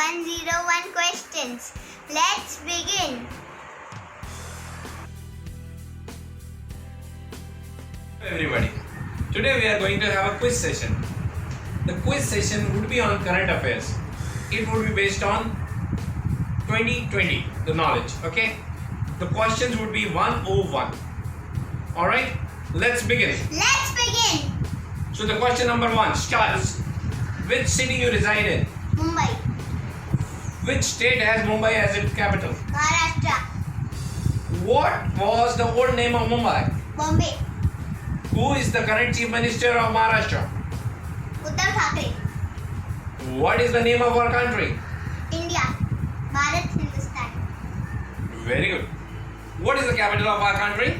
101 questions. Let's begin. Hello everybody. Today we are going to have a quiz session. The quiz session would be on current affairs. It would be based on 2020, the knowledge, okay? The questions would be 101. Alright, let's begin. Let's begin. So the question number 1 starts. Which city you reside in? Mumbai, Which state has Mumbai as its capital? Maharashtra, What was the old name of Mumbai? Bombay, Who is the current Chief Minister of Maharashtra? Uddhav Thackeray, What is the name of our country? India, Bharat Hindustan, Very good. What is the capital of our country?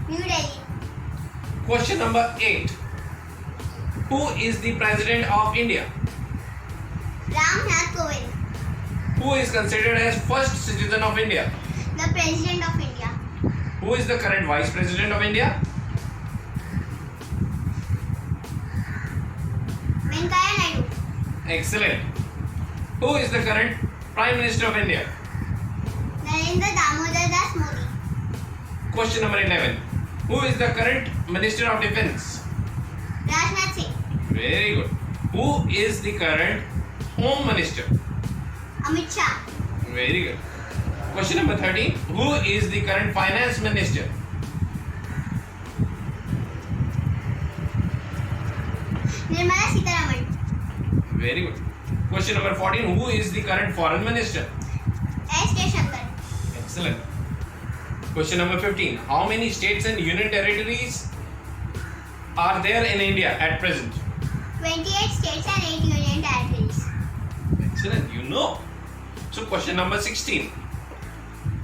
New Delhi, Question number 8. Who is the President of India? Ram Nath Kovind, Who is considered as first citizen of India? the President of India, Who is the current Vice President of India? Venkaiah Naidu, Excellent. Who is the current Prime Minister of India? Narendra Damodar Das Modi, Question number 11. Who is the current Minister of Defense? Rajnath Singh, Very good. Who is the current Home Minister? Amit Shah, Very good. Question number 13. Who is the current Finance Minister? Nirmala Sitharaman, Very good. Question number 14. Who is the current Foreign Minister? S. Jaishankar, Excellent. Question number 15. How many states and union territories are there in India at present? 28 states and 8 union territories. Excellent. You know. So question number 16.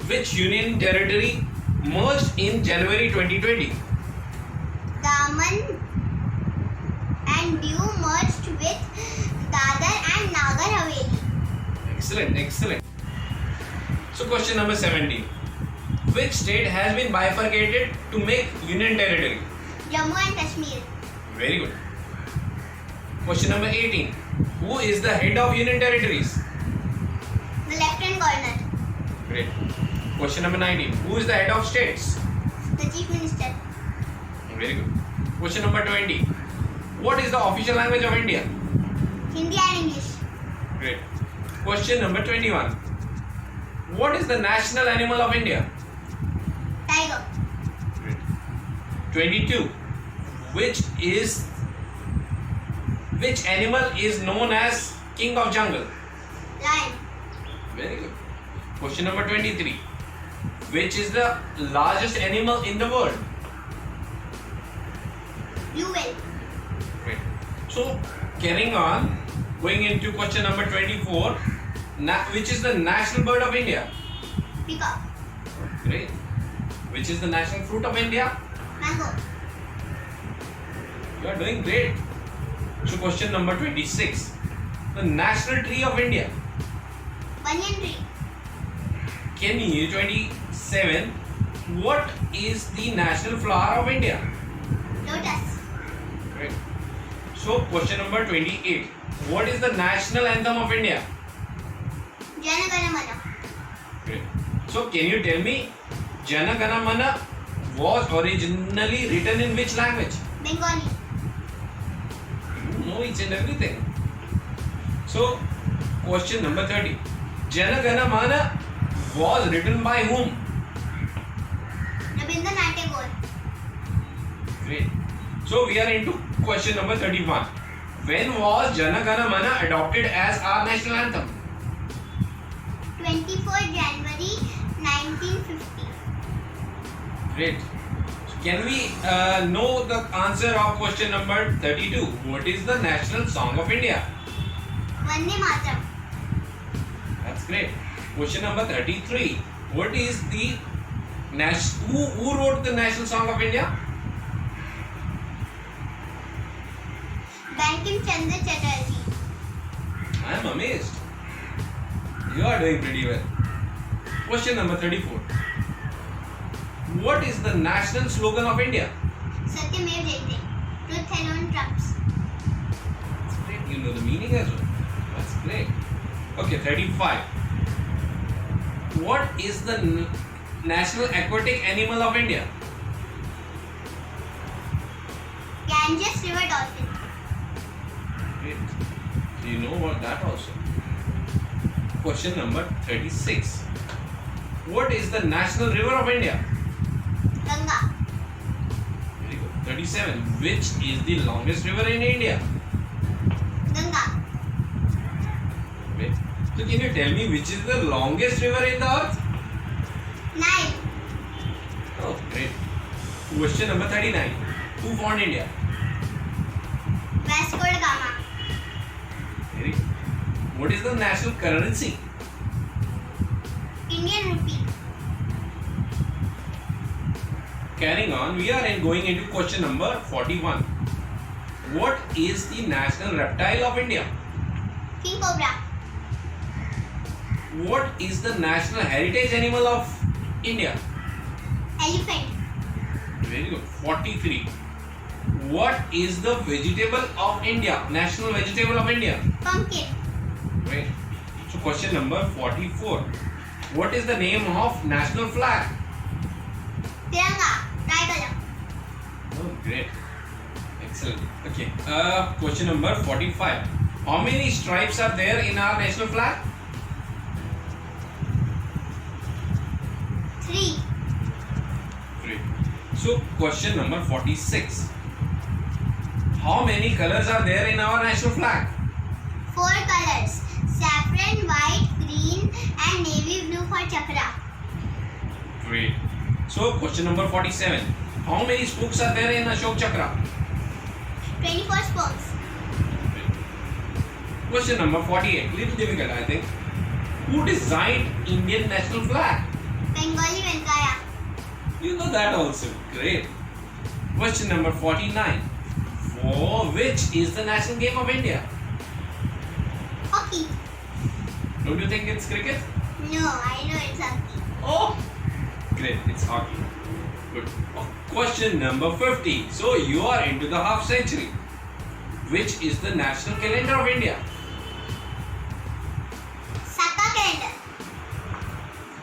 Which union territory merged in January 2020? Daman and Diu merged with Dadar and Nagar Haveli. Excellent. Excellent. So question number 17. Which state has been bifurcated to make union territory? Jammu and Kashmir. Very good. Question number 18. Who is the head of union territories? The Lieutenant Governor. Great. Question number 19. Who is the head of states? The Chief Minister. Very good. Question number 20. What is the official language of India? Hindi and English. Great. Question number 21. What is the national animal of India? Tiger. Great. 22. Which animal is known as king of jungle? Lion. Very good. Question number 23. Which is the largest animal in the world? Blue whale. Great. So, carrying on, going into question number 24. Which is the national bird of India? Peacock. Great. Which is the national fruit of India? Mango. You are doing great. So, question number 26. The national tree of India. Banyan tree. Can you 27? What is the national flower of India? Lotus. Great. So, question number 28. What is the national anthem of India? Jana Gana Mana. Great. So, can you tell me Jana Gana Mana was originally written in which language? Bengali. You know each and everything. So, question number 30. Jana Gana Mana was written by whom? Rabindranath Tagore. Great. So, we are into question number 31. When was Jana Gana Mana adopted as our national anthem? 24 January 1950. Great. So can we know the answer of question number 32? What is the national song of India? Vande Mataram. That's great. Question number 33. What is the who wrote the national song of India? Bankim Chandra Chatterjee. I am amazed. You are doing pretty well. Question number 34. What is the national slogan of India? Satyamev Jayate. Truth alone trumps. That's great. You know the meaning as well. That's great. Okay, 35. What is the national aquatic animal of India? Ganges River dolphin. Great. Do you know about that also? Question number 36. What is the national river of India? Ganga. Very good. 37. Which is the longest river in India? Ganga. Great. So can you tell me which is the longest river in the earth? Nile. Oh, great. Question number 39. Who founded India? Vasco da Gama. Very good. What is the national currency? Indian rupee. Carrying on, we are going into question number 41. What is the national reptile of India? King cobra. What is the national heritage animal of India? Elephant. Very good. 43. What is the vegetable of India? National vegetable of India? Pumpkin. Great. So question number 44. What is the name of national flag? Tiranga. Tricolor. Oh, great. Excellent. Okay. Question number 45. How many stripes are there in our national flag? 3. Great. So question number 46. How many colors are there in our national flag? 4 colors. Saffron, white, green and navy blue for chakra. Great. So question number 47. How many spokes are there in Ashok Chakra? 24 spokes. Question number 48. Little difficult, I think. Who designed Indian national flag? Bengali Venkaya. You know that also. Great. Question number 49. For which is the national game of India? Hockey. Don't you think it's cricket? No, I know it's hockey. Oh, great. It's hockey. Good. Question number 50. So you are into the half century. Which is the national calendar of India? Saka calendar.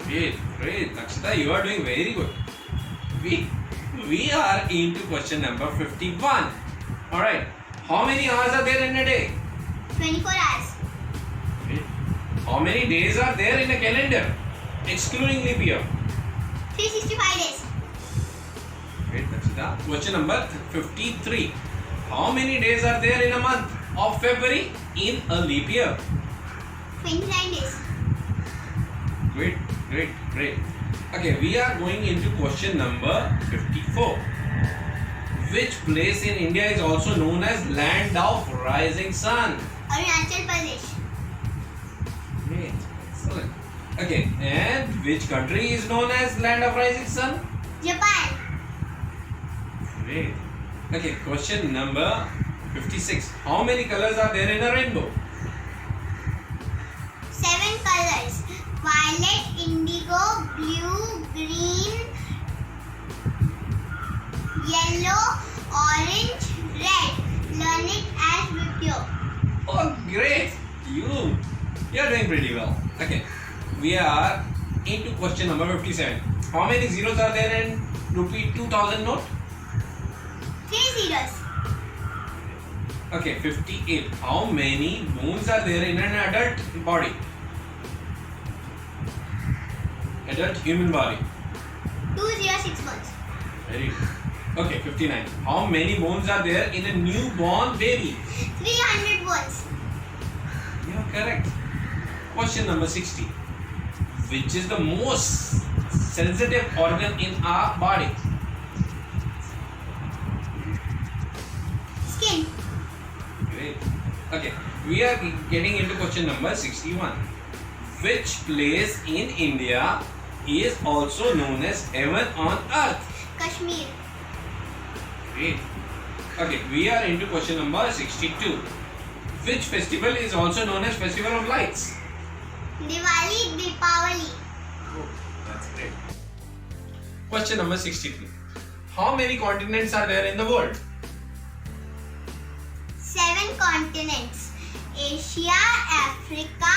Great, great. Nakshita, you are doing very good. We are into question number 51. Alright. How many hours are there in a day? 24 hours. Great. How many days are there in a calendar? Excluding leap year. 365 days. Great, Nakshita. Question number 53. How many days are there in a month of February in a leap year? 29 days. Great, great, great. Okay, we are going into question number 54. Which place in India is also known as Land of Rising Sun? Arunachal Pradesh. Great, excellent. Okay, and which country is known as Land of Rising Sun? Japan. Great. Okay, question number 56. How many colors are there in a rainbow? 7 colors. Violet, indigo, blue, green, yellow, orange, red. Learn it as with you. Oh, great! You're doing pretty well. Okay, we are into question number 57. How many zeros are there in rupee 2000 note? 3 zeros. Okay, 58. How many bones are there in an adult body? Adult human body. 206 bones. Very good. Okay, 59. How many bones are there in a newborn baby? 300 bones. You are correct. Question number 60. Which is the most sensitive organ in our body? Skin. Great. Okay, we are getting into question number 61. Which place in India is also known as heaven on earth? Kashmir. Great. Okay, we are into question number 62. Which festival is also known as Festival of Lights? Diwali, Deepavali. Oh, that's great. Question number 63. How many continents are there in the world? 7 continents. Asia, Africa,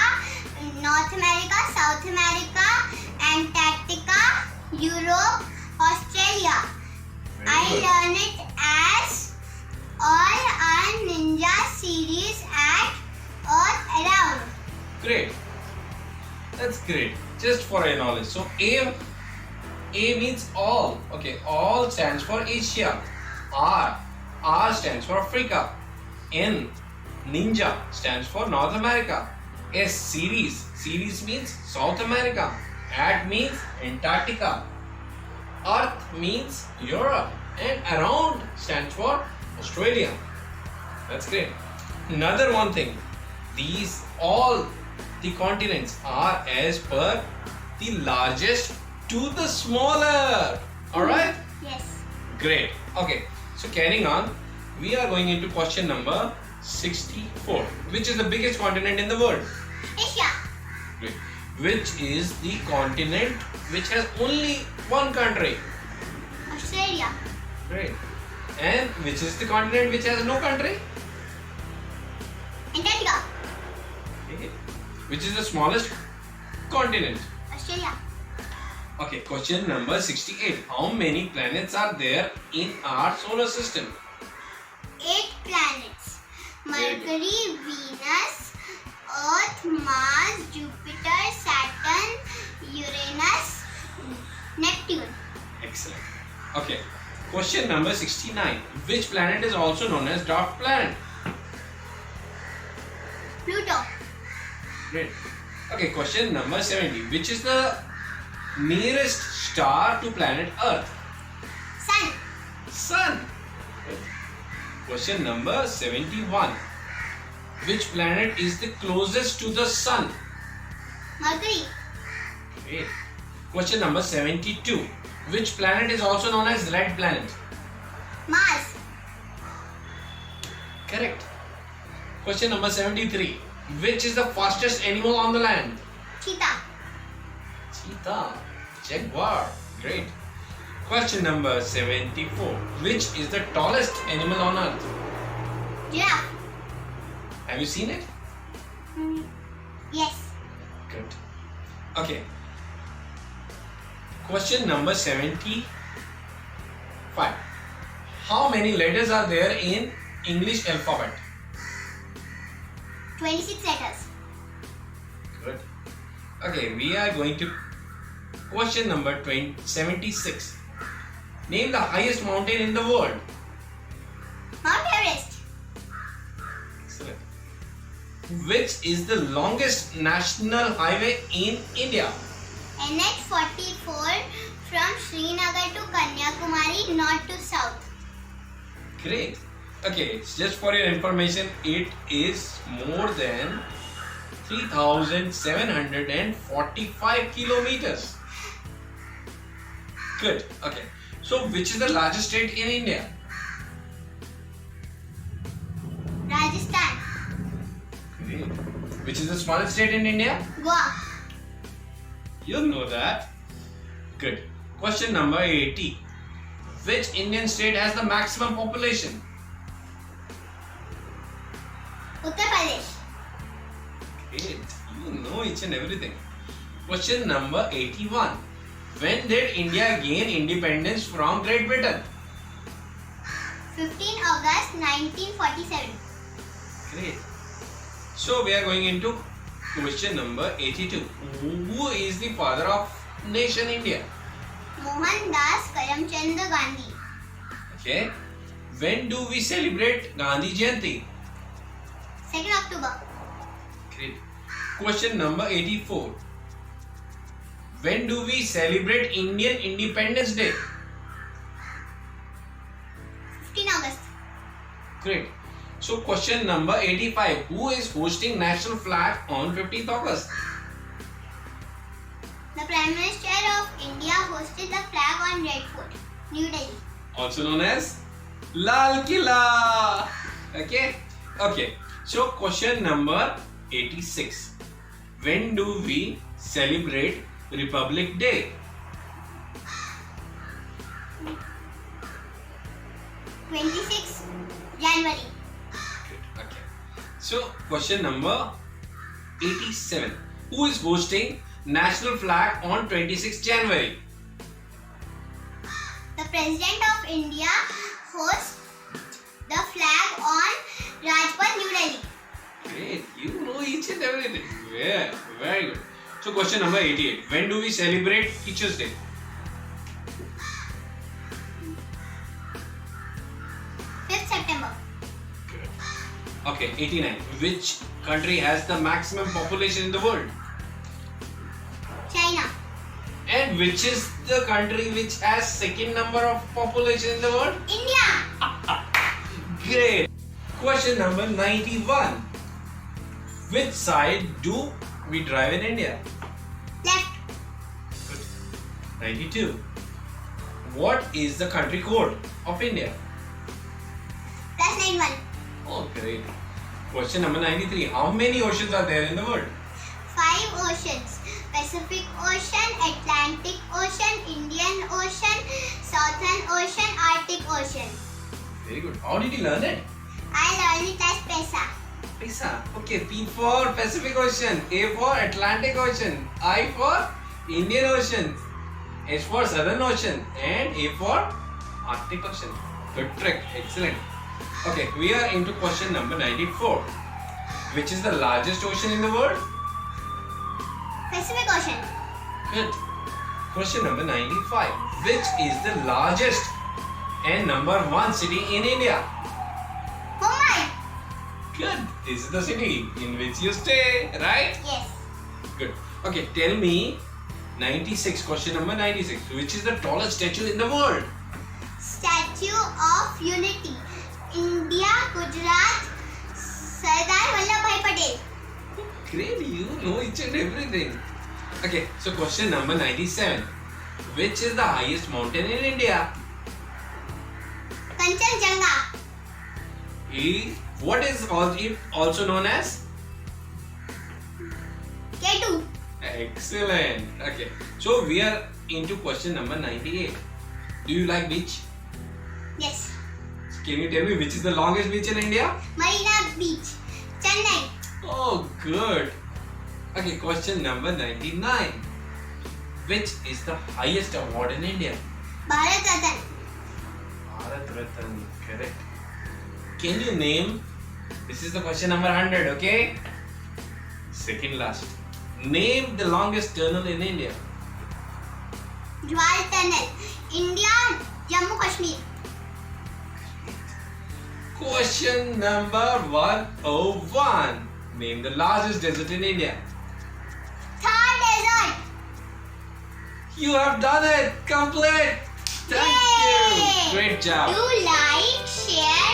North America, South America, Antarctica, Europe, Australia. Very I good. learn it as all our ninja series at Earth around. Great. That's great. Just for your knowledge. So A means all. Okay, all stands for Asia. R stands for Africa. N, ninja, stands for North America. S, series means South America. At means Antarctica. Earth means Europe. And around stands for Australia. That's great. Another one thing, these all the continents are as per the largest to the smaller. Alright? Yes. Great. Okay. So carrying on, we are going into question number 64. Which is the biggest continent in the world? Asia. Great. Which is the continent which has only one country? Australia. Great. And which is the continent which has no country? Antarctica. Okay. Which is the smallest continent? Australia. Okay, question number 68. How many planets are there in our solar system? 8 planets. Very good. Mercury, Venus, Earth, Mars, Jupiter, Saturn, Uranus, Neptune. Excellent. Okay, question number 69. Which planet is also known as dwarf planet? Pluto. Great. Okay, question number 70. Which is the nearest star to planet Earth? Sun. Sun. Good. Question number 71. Which planet is the closest to the Sun? Mercury. Great. Question number 72. Which planet is also known as red planet? Mars. Correct. Question number 73. Which is the fastest animal on the land? Cheetah. Cheetah. Jaguar. Great. Question number 74. Which is the tallest animal on earth? Giraffe. Have you seen it? Yes. Good. Okay. Question number 75. How many letters are there in English alphabet? 26 letters. Good. Okay, we are going to question number 76. Name the highest mountain in the world. Mount Everest. Excellent. Which is the longest national highway in India? NH44 from Srinagar to Kanyakumari, north to south. Great. Okay, just for your information, it is more than 3,745 kilometers. Good. Okay. So, which is the largest state in India? Rajasthan. Great. Which is the smallest state in India? Goa. You'll know that. Good. Question number 80. Which Indian state has the maximum population? Uttar Pradesh. Great. You know each and everything. Question number 81. When did India gain independence from Great Britain? 15 August 1947. Great. So we are going into question number 82. Who is the father of nation India? Mohandas Karamchand Gandhi. Okay. When do we celebrate Gandhi Jayanti? 2nd October. Great. Question number 84. When do we celebrate Indian Independence Day? 15 August. Great. So question number 85. Who is hosting national flag on 15th August? The Prime Minister of India hosted the flag on Red Fort, New Delhi. Also known as Lal Killa. Okay. Okay. So question number 86. When do we celebrate Republic Day? 26 January. Good. Okay. So question number 87. Who is hosting national flag on 26 January? The President of India hosts the flag on Rajpath, New Delhi. Great, you know each and everything. Yeah, very good. So question number 88. When do we celebrate Teachers' Day? 5th September. Good. Okay, 89. Which country has the maximum population in the world? China. And which is the country which has second number of population in the world? India. Great. Question number 91. Which side do we drive in India? Left. Good. 92. What is the country code of India? +91. Oh, great. Question number 93. How many oceans are there in the world? 5 oceans. Pacific Ocean, Atlantic Ocean, Indian Ocean, Southern Ocean, Arctic Ocean. Very good. How did you learn it? I learned it as PESA. PISA. Okay, P for Pacific Ocean, A for Atlantic Ocean, I for Indian Ocean, H for Southern Ocean, and A for Arctic Ocean. Good trick. Excellent. Okay, we are into question number 94. Which is the largest ocean in the world? Pacific Ocean. Good. Question number 95. Which is the largest and number 1 city in India? Mumbai. Good. This is the city in which you stay, right? Yes. Good. Okay, tell me 96. Question number 96. Which is the tallest statue in the world? Statue of Unity. India, Gujarat, Sardar Vallabhbhai Patel. Great, you know each and everything. Okay, so question number 97. Which is the highest mountain in India? Kanchenjunga. What is it also known as? K2. Excellent. Okay, so we are into question number 98. Do you like beach? Yes. Can you tell me which is the longest beach in India? Marina Beach. Chennai. Oh, good. Okay, question number 99. Which is the highest award in India? Bharat Ratan. Bharat Ratan, correct. Can you name? This is the question number 100, okay? Second last. Name the longest tunnel in India. Jwal Tunnel. India, Jammu Kashmir. Question number 101. Name the largest desert in India. Thar Desert. You have done it! Complete! Thank Yay! you! Great job! Do like, share